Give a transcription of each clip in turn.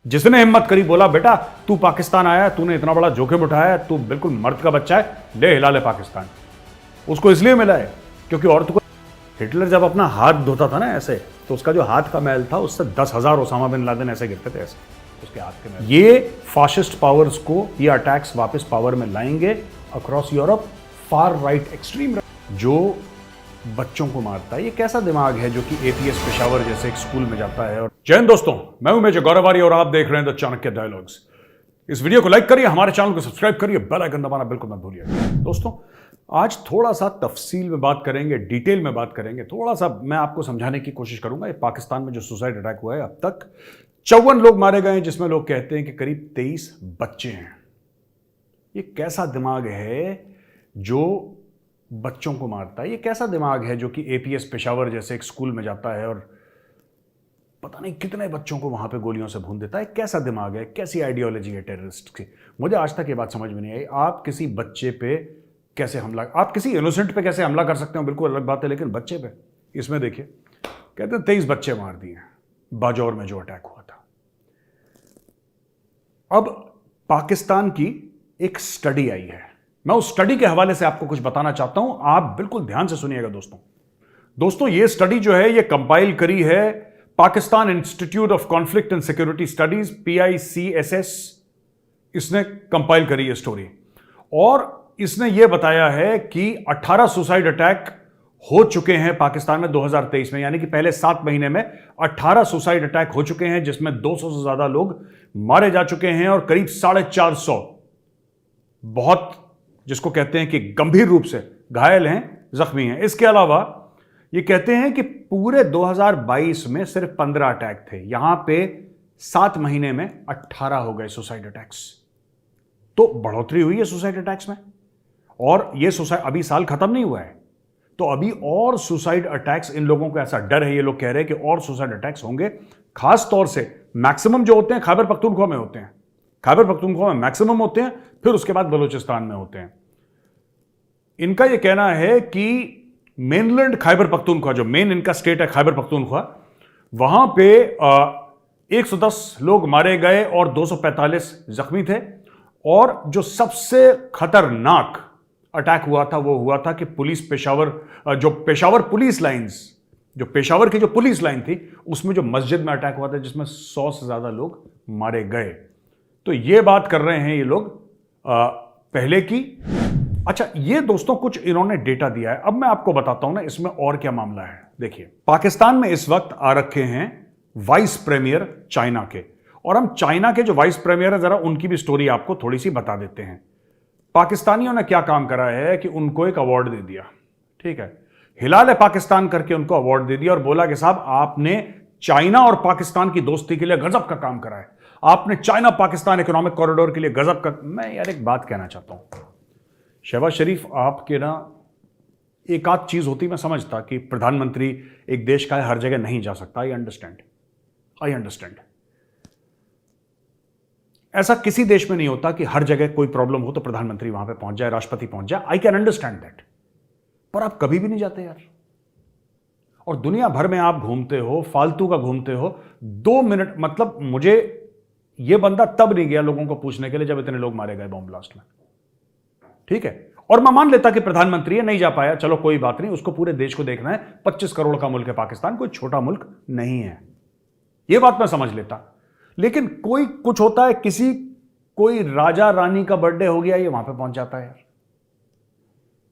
जिसने हिम्मत करी बोला बेटा तू पाकिस्तान आया, तूने इतना बड़ा जोखिम उठाया, तू बिल्कुल मर्द का बच्चा है, ले हिला ले पाकिस्तान। उसको इसलिए मिला है क्योंकि औरत को हिटलर जब अपना हाथ धोता था ना ऐसे, तो उसका जो हाथ का मैल था उससे 10,000 ओसामा बिन लादेन ऐसे गिरते थे ऐसे उसके हाथ के मैल। ये फाशिस्ट पावर्स को ये अटैक्स वापस पावर में लाएंगे across Europe. Far right extreme जो बच्चों को मारता है, ये कैसा दिमाग है जो कि एपीएस पेशावर जैसे एक स्कूल में जाता है। और जय हिंद दोस्तों, मैं हूं मेजर गौरवारी और आप देख रहे हैं द चाणक्य डायलॉग्स। इस वीडियो को लाइक करिए, हमारे चैनल को सब्सक्राइब करिए, बेल आइकन दबाना बिल्कुल मत भूलिए। दोस्तों आज थोड़ा सा तफसील में बात करेंगे, डिटेल में बात करेंगे, थोड़ा सा मैं आपको समझाने की कोशिश करूंगा। ये पाकिस्तान में जो सुसाइड अटैक हुआ है, अब तक 54 लोग मारे गए हैं, जिसमें लोग कहते हैं कि करीब 23 बच्चे हैं। ये कैसा दिमाग है जो बच्चों को मारता है? ये कैसा दिमाग है जो कि एपीएस पेशावर जैसे एक स्कूल में जाता है और पता नहीं कितने बच्चों को वहां पे गोलियों से भून देता है? कैसा दिमाग है, कैसी आइडियोलॉजी है टेररिस्ट की? मुझे आज तक ये बात समझ में नहीं आई। आप किसी बच्चे पे कैसे हमला, आप किसी इनोसेंट पे कैसे हमला कर सकते हो, बिल्कुल अलग बात है, लेकिन बच्चे पे, इसमें देखिए कहते हैं 23 बच्चे मार दिए बाजौर में जो अटैक हुआ था। अब पाकिस्तान की एक स्टडी आई है, मैं उस स्टडी के हवाले से आपको कुछ बताना चाहता हूं, आप बिल्कुल ध्यान से सुनिएगा दोस्तों। ये स्टडी जो है ये कंपाइल करी है Pakistan institute of conflict and security studies, PICSS, इसने कंपाइल करी है स्टोरी। और इसने यह बताया है कि 18 सुसाइड अटैक हो चुके हैं पाकिस्तान में 2023 में, यानी कि पहले 7 महीने में 18 सुसाइड अटैक हो चुके हैं, जिसमें 200 से ज्यादा लोग मारे जा चुके हैं और करीब 450 बहुत जिसको कहते हैं कि गंभीर रूप से घायल हैं, जख्मी हैं। इसके अलावा ये कहते हैं कि पूरे 2022 में सिर्फ 15 अटैक थे, यहां पे 7 महीने में 18 हो गए सुसाइड अटैक्स। तो बढ़ोतरी हुई है सुसाइड अटैक्स में, और ये सुसाइड अभी साल खत्म नहीं हुआ है, तो अभी और सुसाइड अटैक्स, इन लोगों को ऐसा डर है, ये लोग कह रहे हैं कि और सुसाइड अटैक्स होंगे। खास तौर से मैक्सिमम जो होते हैं खैबर पख्तूनख्वा में होते हैं, खैबर पख्तूनख्वा में मैक्सिमम होते हैं, फिर उसके बाद बलूचिस्तान में होते हैं। इनका यह कहना है कि मेनलैंड खैबर पख्तूनख्वा, जो मेन इनका स्टेट है खैबर पख्तूनख्वा, वहां पे 110 लोग मारे गए और 245 जख्मी थे। और जो सबसे खतरनाक अटैक हुआ था वो हुआ था कि पुलिस पेशावर, जो पेशावर पुलिस लाइंस, जो पेशावर की जो पुलिस लाइन थी, उसमें जो मस्जिद में अटैक हुआ था, जिसमें 100 से ज्यादा लोग मारे गए। तो ये बात कर रहे हैं ये लोग पहले की। अच्छा, ये दोस्तों कुछ इन्होंने डेटा दिया है, अब मैं आपको बताता हूं ना इसमें और क्या मामला है। देखिए, पाकिस्तान में इस वक्त आ रखे हैं वाइस प्रीमियर चाइना के, और हम चाइना के जो वाइस प्रीमियर है, जरा उनकी भी स्टोरी आपको थोड़ी सी बता देते हैं। पाकिस्तानियों ने क्या काम करा है कि उनको एक अवार्ड दे दिया, ठीक है, हिलाल पाकिस्तान करके उनको अवार्ड दे दिया और बोला कि साहब आपने चाइना और पाकिस्तान की दोस्ती के लिए गजब का काम करा है, आपने चाइना पाकिस्तान इकोनॉमिक कॉरिडोर के लिए गजब का। मैं यार एक बात कहना चाहता हूं, शहबाज शरीफ आपके ना एक आध चीज होती, मैं समझता कि प्रधानमंत्री एक देश का है, हर जगह नहीं जा सकता। I understand. ऐसा किसी देश में नहीं होता कि हर जगह कोई प्रॉब्लम हो तो प्रधानमंत्री वहां पे पहुंच जाए, राष्ट्रपति पहुंच जाए। आई कैन अंडरस्टैंड दैट, पर आप कभी भी नहीं जाते यार, और दुनिया भर में आप घूमते हो, फालतू का घूमते हो। 2 मिनट, मतलब मुझे यह बंदा तब नहीं गया लोगों को पूछने के लिए जब इतने लोग मारे गए बॉम्ब ब्लास्ट में, ठीक है। और मैं मान लेता कि प्रधानमंत्री है, नहीं जा पाया, चलो कोई बात नहीं, उसको पूरे देश को देखना है। 25 करोड़ का मुल्क है पाकिस्तान, कोई छोटा मुल्क नहीं है, यह बात मैं समझ लेता। लेकिन कोई कुछ होता है, कोई राजा रानी का बर्थडे हो गया, ये वहां पे पहुंच जाता है यार।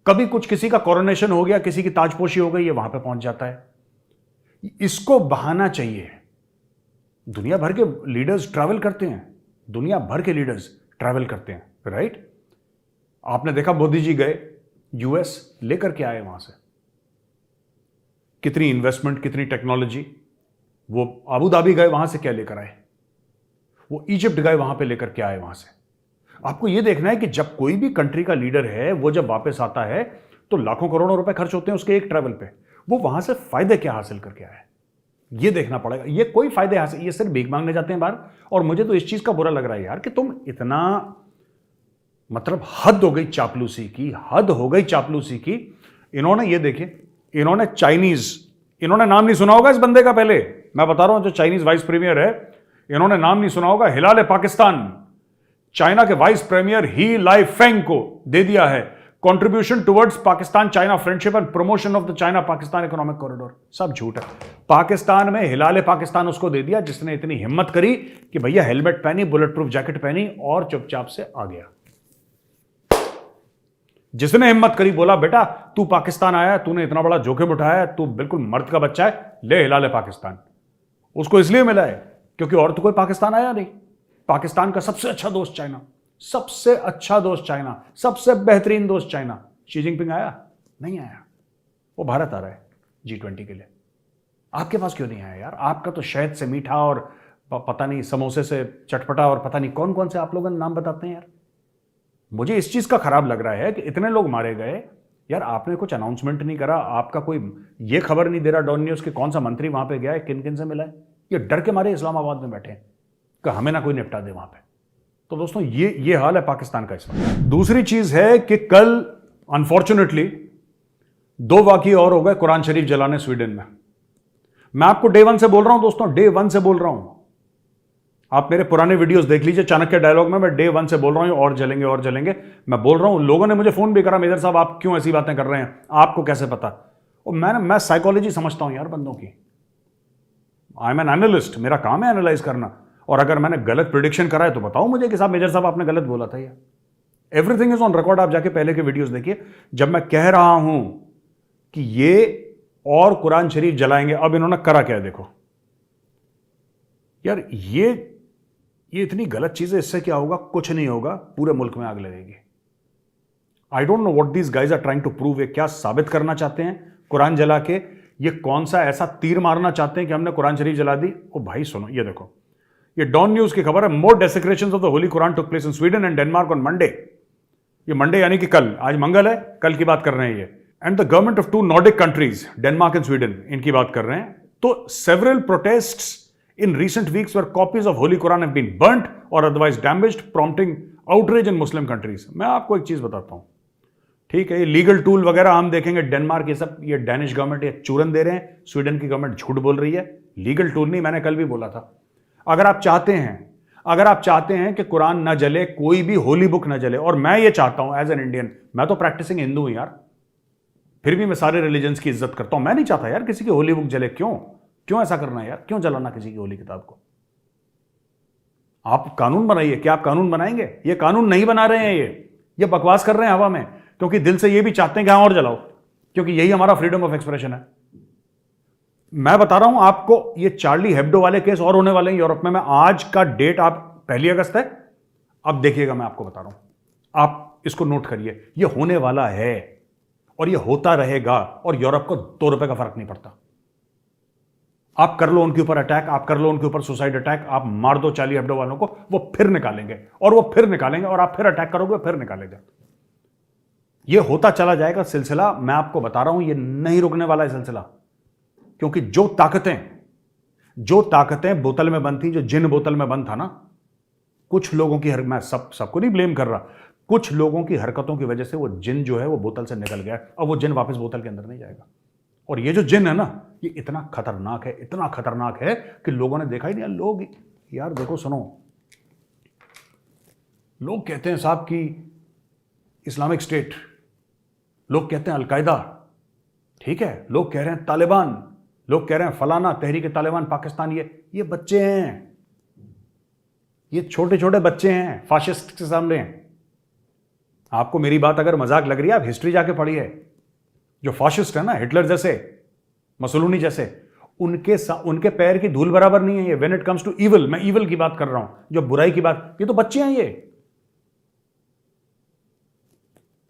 कभी कुछ किसी का कोरोनेशन हो गया, किसी की ताजपोशी हो गई, ये वहां पे पहुंच जाता है। इसको बहाना चाहिए। दुनिया भर के लीडर्स ट्रैवल करते हैं, दुनिया भर के लीडर्स ट्रैवल करते हैं, राइट। आपने देखा मोदी जी गए US, लेकर के आए वहां से कितनी इन्वेस्टमेंट, कितनी टेक्नोलॉजी। वो अबू धाबी गए, वहां से क्या लेकर आए, वो इजिप्ट गए, वहां पे लेकर के आए वहां से। आपको यह देखना है कि जब कोई भी कंट्री का लीडर है, वो जब वापस आता है तो लाखों करोड़ों रुपए खर्च होते हैं उसके एक ट्रैवल पे, वो वहां से फायदे क्या हासिल करके आया है, ये देखना पड़ेगा। ये कोई फायदे हासिल, ये सिर्फ भीख मांगने जाते हैं बाहर। और मुझे तो इस चीज का बुरा लग रहा है यार कि तुम इतना, मतलब हद हो गई चापलूसी की, हद हो गई चापलूसी की। इन्होंने ये देखिए, इन्होंने चाइनीज, इन्होंने नाम नहीं सुना होगा इस बंदे का, पहले मैं बता रहा हूं, जो चाइनीज वाइस प्रीमियर है, इन्होंने नाम नहीं सुना होगा, हिलाल पाकिस्तान चाइना के वाइस प्रीमियर ही लाई फेंग को दे दिया है contribution towards Pakistan China friendship and promotion of the China Pakistan economic corridor. सब झूठ है। पाकिस्तान में हिलाल पाकिस्तान उसको दे दिया जिसने इतनी हिम्मत करी कि भैया हेलमेट पहनी, बुलेट प्रूफ जैकेट पहनी और चुपचाप से आ गया। जिसने हिम्मत करी, बोला बेटा तू पाकिस्तान आया, तूने इतना बड़ा जोखिम उठाया, तू बिल्कुल मर्द का बच्चा है, ले हिलाल पाकिस्तान। उसको इसलिए मिला है क्योंकि और तो कोई पाकिस्तान आया नहीं। पाकिस्तान का सबसे अच्छा दोस्त चाइना, सबसे अच्छा दोस्त चाइना, सबसे बेहतरीन दोस्त चाइना। शी जिनपिंग आया? नहीं आया। वो भारत आ रहा है G20 के लिए। आपके पास क्यों नहीं आया यार? आपका तो शहद से मीठा और पता नहीं समोसे से चटपटा और पता नहीं कौन कौन से आप लोगों ने नाम बताते हैं यार। मुझे इस चीज का खराब लग रहा है कि इतने लोग मारे गए यार, आपने कुछ अनाउंसमेंट नहीं करा, आपका कोई ये खबर नहीं दे रहा डॉन न्यूज कि कौन सा मंत्री वहां पे गया है, किन किन से मिला है। ये डर के मारे इस्लामाबाद में बैठे हैं कि हमें ना कोई निपटा दे वहां पे। तो दोस्तों ये हाल है पाकिस्तान का इस वक्त। दूसरी चीज है कि कल अनफॉर्चुनेटली 2 वाकये और हो गए कुरान शरीफ जलाने स्वीडन में। मैं आपको डे 1 से बोल रहा हूं दोस्तों, डे 1 से बोल रहा हूं। आप मेरे पुराने वीडियोस देख लीजिए, चाणक्य डायलॉग में मैं डे 1 से बोल रहा हूं और जलेंगे और जलेंगे। मैं बोल रहा हूं, लोगों ने मुझे फोन भी करा, मेजर साहब आप क्यों ऐसी बातें कर रहे हैं, आपको कैसे पता? और मैं साइकोलॉजी समझता हूं यार बंदों की। आई एम एन एनालिस्ट, मेरा काम है एनालाइज करना। और अगर मैंने गलत प्रिडिक्शन करा है तो बताओ मुझे कि साहब मेजर साहब आपने गलत बोला था। यार एवरीथिंग इज ऑन रिकॉर्ड, आप जाके पहले के वीडियोस देखिए। जब मैं कह रहा हूं कि ये और कुरान शरीफ जलाएंगे, अब इन्होंने करा क्या है देखो यार। ये इतनी गलत चीज है, इससे क्या होगा? कुछ नहीं होगा, पूरे मुल्क में आग लगेगी। I don't know what these guys are trying to prove. ये क्या साबित करना चाहते हैं कुरान जला के? ये कौन सा ऐसा तीर मारना चाहते हैं कि हमने कुरान शरीफ जला दी? ओ भाई सुनो, ये देखो, ये डॉन न्यूज की खबर है। More desecrations of the holy Quran took place in Sweden and Denmark on Monday. ये मंडे यानी कि कल, आज मंगल है, कल की बात कर रहे हैं ये। And the government of 2 Nordic countries, Denmark and Sweden, इनकी बात कर रहे हैं। तो several protests in recent weeks where copies of Holy Quran have been burnt or otherwise damaged, prompting outrage in Muslim countries. मैं आपको एक चीज बताता हूं, ठीक है? ये लीगल टूल वगैरह हम देखेंगे, डेनमार्क ये सब, ये डेनिश गवर्नमेंट ये चूरन दे रहे हैं, स्वीडन की गवर्नमेंट झूठ बोल रही है। लीगल टूल नहीं, मैंने कल भी बोला था। अगर आप चाहते हैं कि कुरान ना जले, कोई भी होली बुक ना जले, और मैं ये चाहता हूं एज एन इंडियन, मैं तो प्रैक्टिसिंग हिंदू हूं यार, फिर भी मैं सारे रिलीजन्स की इज्जत करता हूं। मैं नहीं चाहता यार किसी की होली बुक जले। क्यों ऐसा करना है यार? क्यों जलाना किसी की होली किताब को? आप कानून बनाइए। क्या आप कानून बनाएंगे? ये कानून नहीं बना रहे हैं, ये बकवास कर रहे हैं हवा में, क्योंकि दिल से ये भी चाहते हैं कि हाँ और जलाओ, क्योंकि यही हमारा फ्रीडम ऑफ एक्सप्रेशन है। मैं बता रहा हूं आपको, ये चार्ली हेब्डो वाले केस और होने वाले हैं यूरोप में। मैं आज का डेट, आप 1 अगस्त है, अब देखिएगा, मैं आपको बता रहा हूं, आप इसको नोट करिए। ये होने वाला है और ये होता रहेगा, और यूरोप को 2 रुपए का फर्क नहीं पड़ता। आप कर लो उनके ऊपर अटैक, आप कर लो उनके ऊपर सुसाइड अटैक, आप मार दो चार्ली हेब्डो वालों को, वो फिर निकालेंगे और वो फिर निकालेंगे, और आप फिर अटैक करोगे, फिर निकालेंगे। ये होता चला जाएगा सिलसिला। मैं आपको बता रहा हूं, ये नहीं रुकने वाला है सिलसिला, क्योंकि जो ताकतें बोतल में बंद थी, जो जिन बोतल में बंद था ना, कुछ लोगों की मैं सबको नहीं ब्लेम कर रहा, कुछ लोगों की हरकतों की वजह से वो जिन जो है वो बोतल से निकल गया, और वो जिन वापस बोतल के अंदर नहीं जाएगा। और ये जो जिन है ना, ये इतना खतरनाक है कि लोगों ने देखा ही नहीं। लोग यार देखो, सुनो, लोग कहते हैं साहब कि इस्लामिक स्टेट, लोग कहते हैं अलकायदा, ठीक है, लोग कह रहे हैं तालिबान, लोग कह रहे हैं फलाना तहरीक तालिबान पाकिस्तान। ये बच्चे हैं, ये छोटे छोटे बच्चे हैं, फाशिस्ट के सामने। आपको मेरी बात अगर मजाक लग रही है, आप हिस्ट्री जाके पढ़िए। जो फाशिस्ट है ना, हिटलर जैसे, मसलूनी जैसे, उनके पैर की धूल बराबर नहीं है ये। When it comes to evil, मैं इविल की बात कर रहा हूं, जो बुराई की बात, ये तो बच्चे हैं ये।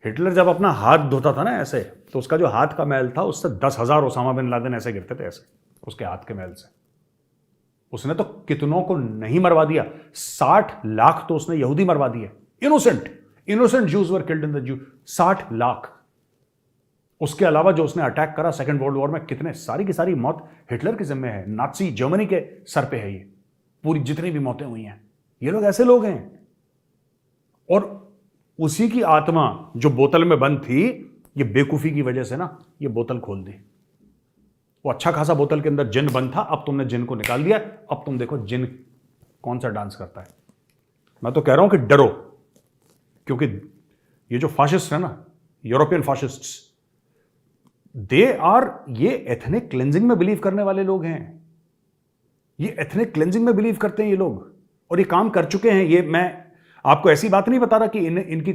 हिटलर जब अपना हाथ धोता था ना ऐसे, तो उसका जो हाथ का मैल था, उससे 10,000 ओसामा बिन लादेन ऐसे गिरते थे, ऐसे उसके हाथ के मैल से। उसने तो कितनों को नहीं मरवा दिया, 60 लाख तो उसने यहूदी मरवा दिए। Innocent Jews were killed in the zoo, 60 lakh. उसके अलावा जो उसने अटैक करा सेकेंड वर्ल्ड वॉर में, कितने, सारी की सारी मौत हिटलर के जिम्मे है, नाजी जर्मनी के सर पे है ये पूरी जितनी भी मौतें हुई हैं। ये लोग ऐसे लोग हैं। और उसी की आत्मा जो बोतल में बंद थी, ये बेवकूफी की वजह से ना ये बोतल खोल दी। वो अच्छा खासा बोतल के अंदर जिन बंद था, अब तुमने जिन को निकाल दिया, अब तुम देखो जिन कौन सा डांस करता है। मैं तो कह रहा हूं कि डरो, क्योंकि ये जो फाशिस्ट है ना, यूरोपियन फाशिस्ट्स, ये एथनिक क्लेंजिंग में बिलीव करने वाले लोग हैं। ये एथनिक क्लेंजिंग में बिलीव करते हैं ये लोग, और ये काम कर चुके हैं। ये मैं आपको ऐसी बात नहीं बता रहा कि इनकी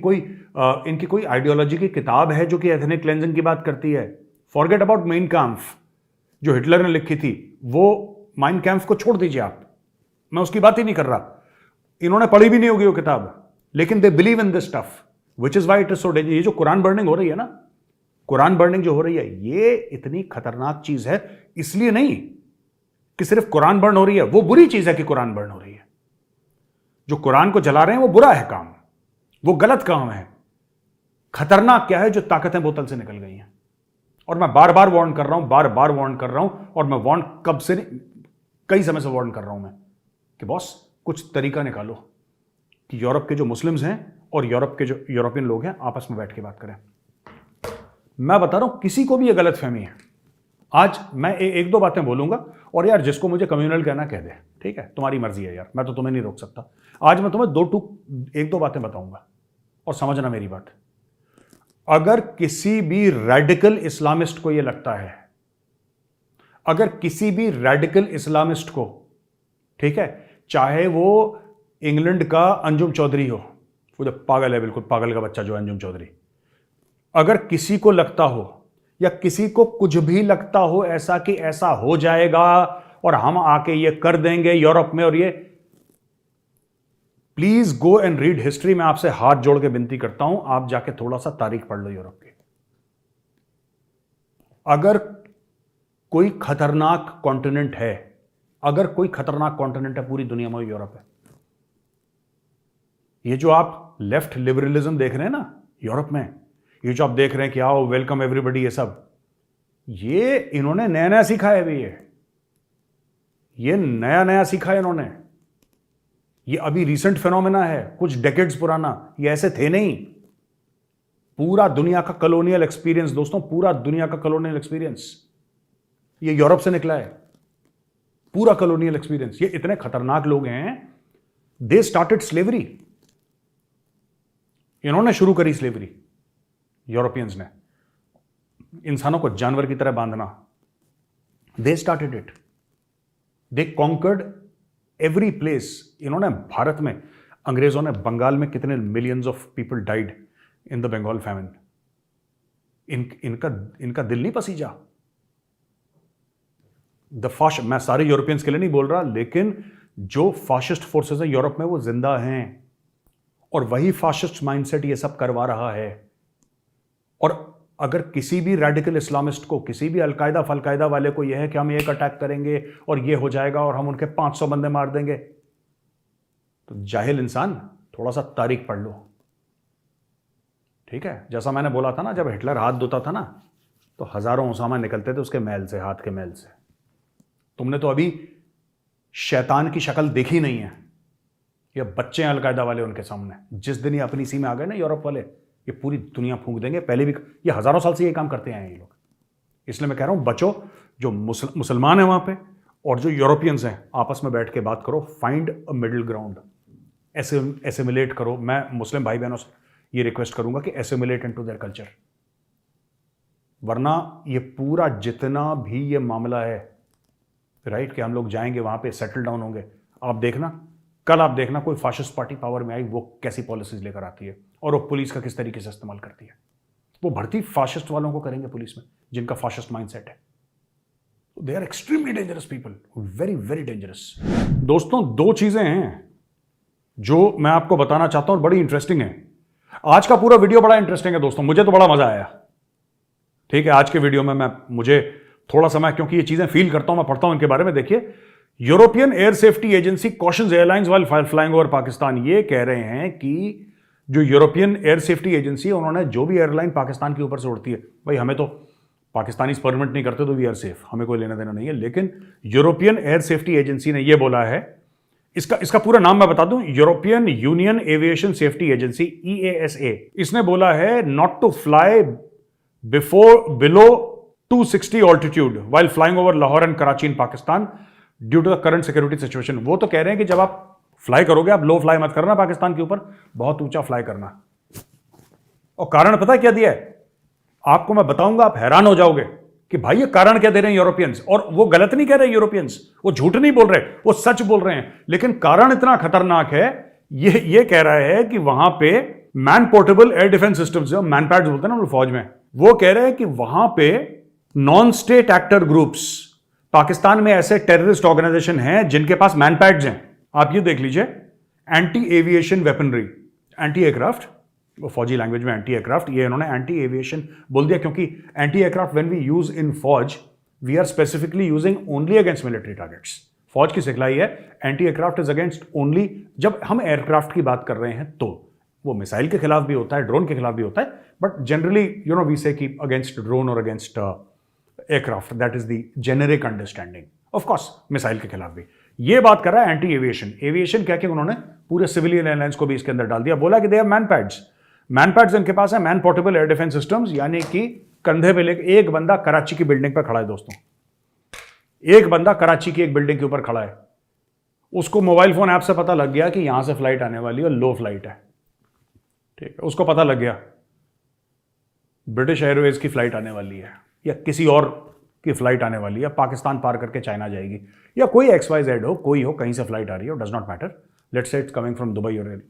कोई आइडियोलॉजी की किताब है जो कि एथनिक क्लेंजिंग की बात करती है। फॉरगेट अबाउट मेन काम्फ जो हिटलर ने लिखी थी, वो माइन कैम्फ को छोड़ दीजिए आप, मैं उसकी बात ही नहीं कर रहा। इन्होंने पढ़ी भी नहीं होगी वो किताब, लेकिन they believe in this stuff, which is why it is so dangerous. ये जो कुरान बर्निंग हो रही है ना, कुरान बर्निंग जो हो रही है, ये इतनी खतरनाक चीज है इसलिए नहीं कि सिर्फ कुरान बर्न हो रही है। वो बुरी चीज है कि कुरान बर्न हो रही है। जो कुरान को जला रहे हैं वो बुरा है काम, वो गलत काम है। खतरनाक क्या है, जो ताकतें बोतल से निकल गई हैं। और मैं बार बार वार्न कर रहा हूं, बार बार वार्न कर रहा हूं, और मैं वार्न कब से नहीं, कई समय से वार्न कर रहा हूं मैं कि बॉस कुछ तरीका निकालो कि यूरोप के जो मुस्लिम्स हैं और यूरोप के जो यूरोपियन लोग हैं आपस में बैठ के बात करें। मैं बता रहा हूं, किसी को भी यह गलत फहमी है। आज मैं एक दो बातें बोलूंगा, और यार जिसको मुझे कम्युनल कहना कह दे, ठीक है, तुम्हारी मर्जी है यार, मैं तो तुम्हें नहीं रोक सकता। आज मैं तुम्हें एक दो बातें बताऊंगा और समझना मेरी बात। अगर किसी भी रेडिकल इस्लामिस्ट को यह लगता है, अगर किसी भी रेडिकल इस्लामिस्ट को, ठीक है, चाहे वो इंग्लैंड का अंजुम चौधरी हो, वो जो पागल है, बिल्कुल पागल का बच्चा जो अंजुम चौधरी, अगर किसी को लगता हो या किसी को कुछ भी लगता हो ऐसा कि ऐसा हो जाएगा और हम आके ये कर देंगे यूरोप में, और ये, please go and read history. मैं आपसे हाथ जोड़ के विनती करता हूं, आप जाके थोड़ा सा तारीख पढ़ लो यूरोप की। अगर कोई खतरनाक कॉन्टिनेंट है, अगर कोई खतरनाक कॉन्टिनेंट है पूरी दुनिया में, यूरोप है। ये जो आप लेफ्ट लिबरलिज्म देख रहे हैं ना यूरोप में, ये जो आप देख रहे हैं कि आओ वेलकम एवरीबडी, ये सब, ये इन्होंने नया नया सीखा है अभी। ये नया नया सीखा है इन्होंने। ये अभी रिसेंट फिनोमेना है, कुछ डेकेड्स पुराना, ये ऐसे थे नहीं। पूरा दुनिया का कॉलोनियल एक्सपीरियंस दोस्तों, पूरा दुनिया का कॉलोनियल एक्सपीरियंस ये यूरोप से निकला है। पूरा कॉलोनियल एक्सपीरियंस। ये इतने खतरनाक लोग हैं, दे स्टार्टेड स्लेवरी। इन्होंने शुरू करी स्लेवरी, यूरोपियंस ने, इंसानों को जानवर की तरह बांधना। They started it, they conquered every place. इन्होंने भारत में, अंग्रेजों ने बंगाल में कितने millions of people died in the Bengal famine. इनका दिल नहीं पसीजा। मैं सारे यूरोपियंस के लिए नहीं बोल रहा, लेकिन जो फाशिस्ट फोर्सेस है यूरोप में वो जिंदा हैं, और वही फाशिस्ट माइंडसेट ये सब करवा रहा है। और अगर किसी भी रेडिकल इस्लामिस्ट को, किसी भी अलकायदा फलकायदा वाले को यह है कि हम एक अटैक करेंगे और ये हो जाएगा और हम उनके 500 बंदे मार देंगे, तो जाहिल इंसान, थोड़ा सा तारीख पढ़ लो, ठीक है। जैसा मैंने बोला था ना, जब हिटलर हाथ धोता था ना, तो हजारों उसामा निकलते थे उसके मैल से, हाथ के मैल से। तुमने तो अभी शैतान की शक्ल देखी नहीं है। ये बच्चे हैं अलकायदा वाले उनके सामने। जिस दिन ये अपनी सी में आ गए ना यूरोप वाले, ये पूरी दुनिया फूंक देंगे। पहले भी ये हजारों साल से ये काम करते आए हैं ये लोग। इसलिए मैं कह रहा हूं, बचो। जो मुसलमान है वहां पे और जो यूरोपियंस हैं, आपस में बैठ के बात करो, find a middle ground, assimilate करो। मैं मुस्लिम भाई बहनों से ये रिक्वेस्ट करूंगा कि एसिमिलेट इनटू देयर कल्चर, वरना ये पूरा जितना भी ये मामला है, राइट, कि हम लोग जाएंगे वहां पे, सेटल डाउन होंगे, आप देखना, कल आप देखना कोई फाशिस्ट पार्टी पावर में आई, वो कैसी पॉलिसीज लेकर आती है और वो पुलिस का किस तरीके से इस्तेमाल करती है। वो भर्ती फाशिस्ट वालों को करेंगे पुलिस में, जिनका फाशिस्ट माइंडसेट है। They are extremely dangerous people, very very dangerous. दोस्तों, दो चीजें हैं जो मैं आपको बताना चाहता हूं, बड़ी इंटरेस्टिंग है। आज का पूरा वीडियो बड़ा इंटरेस्टिंग है दोस्तों, मुझे तो बड़ा मजा आया। ठीक है, आज के वीडियो में मुझे थोड़ा समय, क्योंकि ये चीजें फील करता हूं, मैं पढ़ता हूं इनके बारे में। देखिए, European air safety agency cautions airlines while flying over Pakistan. ये कह रहे हैं कि जो यूरोपियन एयर सेफ्टी एजेंसी है, उन्होंने जो भी एयरलाइन पाकिस्तान के ऊपर से उड़ती है, भाई हमें तो पाकिस्तानी परमिट नहीं करते तो वी आर सेफ, हमें कोई लेना देना नहीं है, लेकिन यूरोपियन एयर सेफ्टी एजेंसी ने यह बोला है, इसका पूरा नाम मैं बता दूं, European Union Aviation Safety Agency, EASA, इसने बोला है not to fly below 260 altitude while flying over Lahore and Karachi in Pakistan due to the current security situation. वो तो कह रहे हैं कि जब आप फ्लाई करोगे आप, लो फ्लाई मत करना पाकिस्तान के ऊपर, बहुत ऊंचा फ्लाई करना। और कारण पता क्या दिया है आपको, मैं बताऊंगा, आप हैरान हो जाओगे कि भाई ये कारण क्या दे रहे हैं यूरोपियंस। और वो गलत नहीं कह रहे यूरोपियंस, वो झूठ नहीं बोल रहे, वो सच बोल रहे हैं। लेकिन कारण इतना खतरनाक है, ये कह रहा है कि वहां पे man portable air defence systems, जो मैन पैड्स बोलते हैं ना फौज में, वो कह रहे हैं कि वहां पे non state actor groups, Pakistan में ऐसे टेररिस्ट ऑर्गेनाइजेशन हैं जिनके पास मैन पैड्स हैं। आप ये देख लीजिए, anti aviation weaponry, anti aircraft, वो फौजी लैंग्वेज में एंटी एयरक्राफ्ट, ये इन्होंने एंटी एविएशन बोल दिया क्योंकि anti aircraft when we use in फौज we are specifically using only against military targets. फौज की सिखलाई है, anti aircraft is against only, जब हम एयरक्राफ्ट की बात कर रहे हैं तो वो मिसाइल के खिलाफ भी होता है, ड्रोन के खिलाफ भी होता है, बट जनरली वी से की अगेंस्ट ड्रोन और against aircraft, that is the generic understanding. Of course missile के खिलाफ भी ये बात कर रहा है एंटी एविएशन। एविएशन कह के उन्होंने पूरे सिविलियन एयरलाइंस को भी इसके अंदर डाल दिया, बोला कि they have man pads. Man pads इनके पास है, man portable air defence systems, यानी कि कंधे पे लेकर एक बंदा कराची की बिल्डिंग पर खड़ा है दोस्तों, एक बंदा कराची की एक बिल्डिंग के ऊपर खड़ा है, उसको मोबाइल फोन ऐप से पता लग गया कि यहां से फ्लाइट आने वाली है, लो फ्लाइट है, ठीक है, उसको पता लग गया ब्रिटिश एयरवेज की फ्लाइट आने वाली है या किसी और की फ्लाइट आने वाली है, पाकिस्तान पार करके चाइना जाएगी, या कोई XYZ हो, कोई हो, कहीं से फ्लाइट आ रही हो, does not matter, let's say it's coming from Dubai और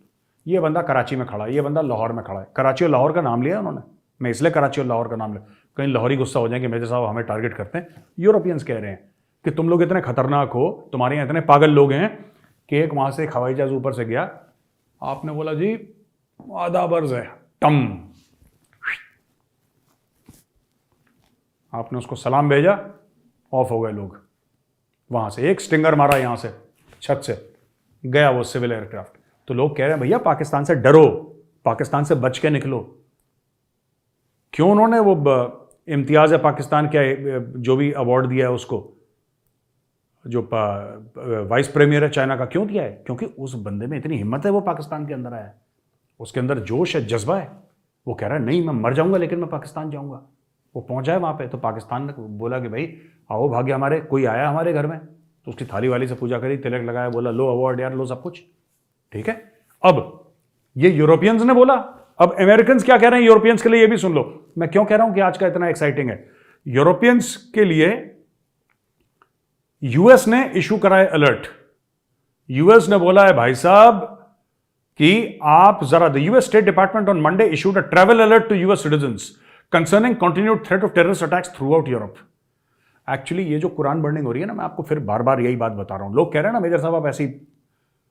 ये बंदा कराची में खड़ा है, ये बंदा लाहौर में खड़ा है। कराची और लाहौर का नाम लिया उन्होंने, मैं इसलिए कराची और लाहौर का नाम लिया, कहीं लाहौरी गुस्सा हो जाएंगे मेरे साहब हमें टारगेट करते हैं। यूरोपियंस कह रहे हैं कि तुम लोग इतने खतरनाक हो, तुम्हारे यहाँ इतने पागल लोग हैं कि एक वहां से एक हवाई जहाज ऊपर से गया, आपने बोला जी आधा बर्ज है, टम, आपने उसको सलाम भेजा, ऑफ हो गए लोग, वहां से एक स्टिंगर मारा, यहां से छत से गया वो सिविल एयरक्राफ्ट। तो लोग कह रहे हैं भैया पाकिस्तान से डरो, पाकिस्तान से बच के निकलो। क्यों उन्होंने वो इम्तियाज है पाकिस्तान के जो भी अवार्ड दिया है उसको, जो वाइस प्रीमियर है चाइना का, क्यों दिया है? क्योंकि उस बंदे में इतनी हिम्मत है, वो पाकिस्तान के अंदर आया है, उसके अंदर जोश है, जज्बा है, वो कह रहा है नहीं मैं मर जाऊंगा लेकिन मैं पाकिस्तान जाऊंगा। वो पहुंचा है वहां पे, तो पाकिस्तान ने बोला कि भाई आओ भाग्य हमारे, कोई आया हमारे घर में, तो उसकी थाली वाली से पूजा करी, तिलक लगाया, बोला लो अवार्ड यार, लो सब कुछ, ठीक है। अब ये यूरोपियंस ने बोला, अब अमेरिकन क्या कह रहे हैं यूरोपियंस के लिए, ये भी सुन लो। मैं क्यों कह रहा हूं कि आज का इतना एक्साइटिंग है। यूरोपियंस के लिए यूएस ने इशू कराए अलर्ट। यूएस ने बोला है भाई साहब कि आप जरा, the US State Department on Monday issued a travel alert to US citizens concerning continued threat of terrorist attacks throughout Europe. Actually ये जो कुरान बर्निंग हो रही है ना, मैं आपको फिर बार बार यही बात बता रहा हूं। लोग कह रहे हैं ना मेजर साहब आप ऐसी,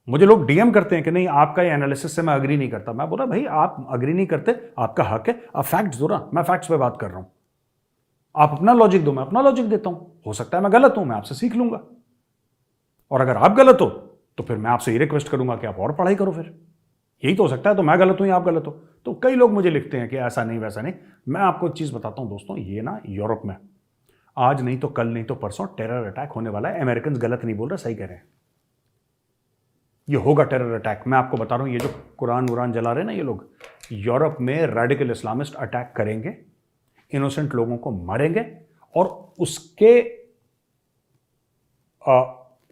मुझे लोग डीएम करते हैं कि नहीं आपका ये एनालिसिस से मैं अग्री नहीं करता। मैं बोला भाई आप अग्री नहीं करते, आपका हक है, आप फैक्ट्स दो ना, मैं फैक्ट्स पे बात कर रहा हूं। आप अपना लॉजिक दो, मैं अपना लॉजिक देता हूं। हो सकता है मैं गलत हूं, मैं आपसे सीख लूंगा, और अगर आप गलत हो तो फिर मैं आपसे ये रिक्वेस्ट करूंगा कि आप और पढ़ाई करो। फिर यही तो हो सकता है, तो मैं गलत हूं या आप गलत हो। तो कई लोग मुझे लिखते हैं कि ऐसा नहीं वैसा नहीं। मैं आपको एक चीज बताता हूं दोस्तों, ये ना यूरोप में आज नहीं तो कल नहीं तो परसों टेरर अटैक होने वाला है। अमेरिकन गलत नहीं बोल रहे, सही कह रहे हैं, ये होगा टेरर अटैक। मैं आपको बता रहा हूं, ये जो कुरान वुरान जला रहे हैं ना ये लोग, यूरोप में रेडिकल इस्लामिस्ट अटैक करेंगे, इनोसेंट लोगों को मारेंगे, और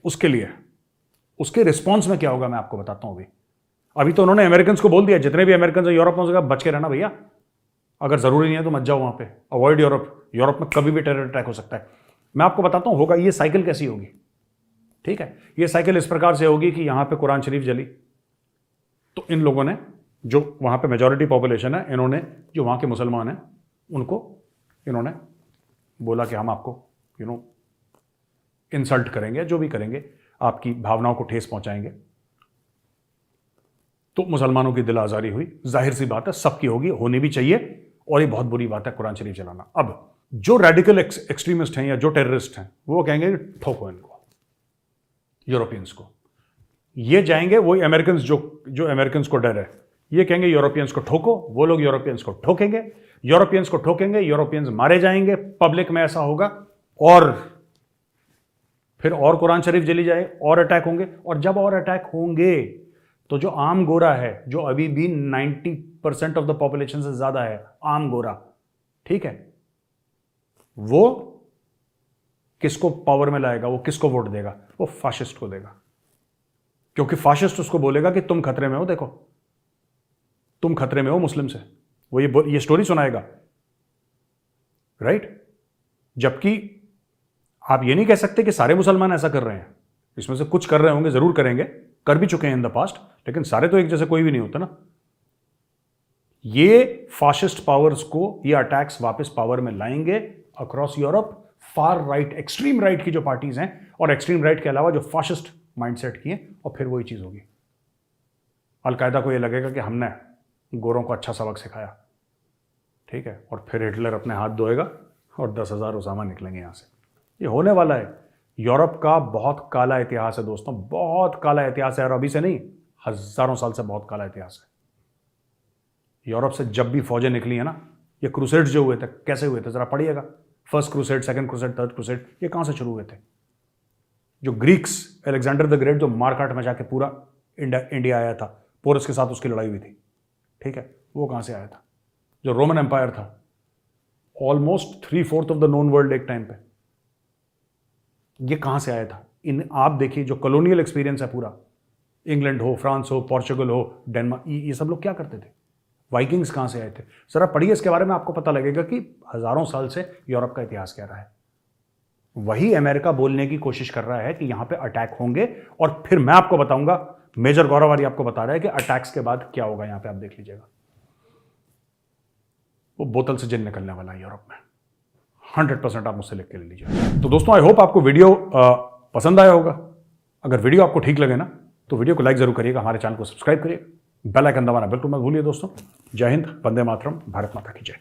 उसके लिए उसके रिस्पॉन्स में क्या होगा मैं आपको बताता हूं। अभी तो उन्होंने अमेरिकन को बोल दिया, जितने भी अमेरिकन यूरोप में, बच के रहना भैया, अगर जरूरी नहीं है तो मत जाओ वहां पे, अवॉइड यूरोप। यूरोप में कभी भी टेरर अटैक हो सकता है। मैं आपको बताता हूं होगा, ये साइकिल कैसी होगी, ठीक है। ये साइकिल इस प्रकार से होगी कि यहां पे कुरान शरीफ जली, तो इन लोगों ने, जो वहां पे मेजॉरिटी पॉपुलेशन है, इन्होंने, जो वहां के मुसलमान हैं, उनको इन्होंने बोला कि हम आपको इंसल्ट करेंगे, जो भी करेंगे, आपकी भावनाओं को ठेस पहुंचाएंगे। तो मुसलमानों की दिल आजारी हुई, जाहिर सी बात है सबकी होगी, होनी भी चाहिए, और ये बहुत बुरी बात है कुरान शरीफ जलाना। अब जो रेडिकल एक्सट्रीमिस्ट हैं या जो टेररिस्ट हैं, वो कहेंगे ठोको इनको, यूरोपियंस को। ये जाएंगे वही अमेरिकन, जो अमेरिकन को डर है, ये कहेंगे यूरोपियंस को ठोको, वो लोग यूरोपियंस को ठोकेंगे, यूरोपियंस को ठोकेंगे, यूरोपियंस मारे जाएंगे, पब्लिक में ऐसा होगा, और फिर और कुरान शरीफ जली जाए, और अटैक होंगे। और जब और अटैक होंगे तो जो आम गोरा है, जो अभी भी 90% ऑफ द पॉपुलेशन से ज्यादा है, आम गोरा, ठीक है, वो किसको पावर में लाएगा, वो किसको वोट देगा? वो फाशिस्ट को देगा। क्योंकि फाशिस्ट उसको बोलेगा कि तुम खतरे में हो, देखो तुम खतरे में हो मुस्लिम से, वो ये स्टोरी सुनाएगा, राइट? जबकि आप ये नहीं कह सकते कि सारे मुसलमान ऐसा कर रहे हैं, इसमें से कुछ कर रहे होंगे, जरूर करेंगे, कर भी चुके हैं इन द पास्ट, लेकिन सारे तो एक जैसे कोई भी नहीं होता ना। ये फाशिस्ट पावर्स को ये अटैक्स वापस पावर में लाएंगे across Europe, far right, extreme right की जो पार्टीज हैं और एक्सट्रीम राइट के अलावा जो फाशिस्ट माइंडसेट की है, और फिर वही चीज होगी। अलकायदा को ये लगेगा कि हमने गोरों को अच्छा सबक सिखाया, ठीक है, और फिर हिटलर अपने हाथ धोएगा और 10,000 उसामा निकलेंगे यहां से। ये होने वाला है। यूरोप का बहुत काला इतिहास है दोस्तों, बहुत काला इतिहास है, और अभी से नहीं, हजारों साल से बहुत काला इतिहास है। यूरोप से जब भी फौजें निकली है ना, ये क्रूसेड्स जो हुए थे, कैसे हुए थे जरा पढ़िएगा। First crusade, second crusade, third crusade, ये कहां से शुरू हुए थे? जो ग्रीक्स, अलेक्जेंडर द ग्रेट जो मारकाट में जाके पूरा इंडिया आया था, पोरस के साथ उसकी लड़ाई हुई थी, ठीक है, वो कहां से आया था? जो रोमन एम्पायर था, almost 3/4 of the known world एक टाइम पे, ये कहां से आया था? इन आप देखिए जो कॉलोनियल एक्सपीरियंस है पूरा, इंग्लैंड हो, फ्रांस हो, पोर्चुगल हो, डेनमार्क, ये सब लोग क्या करते थे? वाइकिंग्स कहां से आए थे? जरा पढ़िए इसके बारे में, आपको पता लगेगा कि हजारों साल से यूरोप का इतिहास क्या रहा है। वही अमेरिका बोलने की कोशिश कर रहा है कि यहां पे अटैक होंगे, और फिर मैं आपको बताऊंगा, मेजर गौरवारी आपको बता रहा है कि अटैक्स के बाद क्या होगा। यहां पे आप देख लीजिएगा, वो बोतल से जिन निकलने वाला है यूरोप में, 100% आप मुझसे लिख के ले लीजिए। तो दोस्तों, आई होप आपको वीडियो पसंद आया होगा। अगर वीडियो आपको ठीक लगे ना, तो वीडियो को लाइक जरूर करिएगा, हमारे चैनल को सब्सक्राइब करिएगा, बेल आइकन दबाना बिल्कुल मत भूलिए दोस्तों। जय हिंद, वंदे मातरम, भारत माता की जय।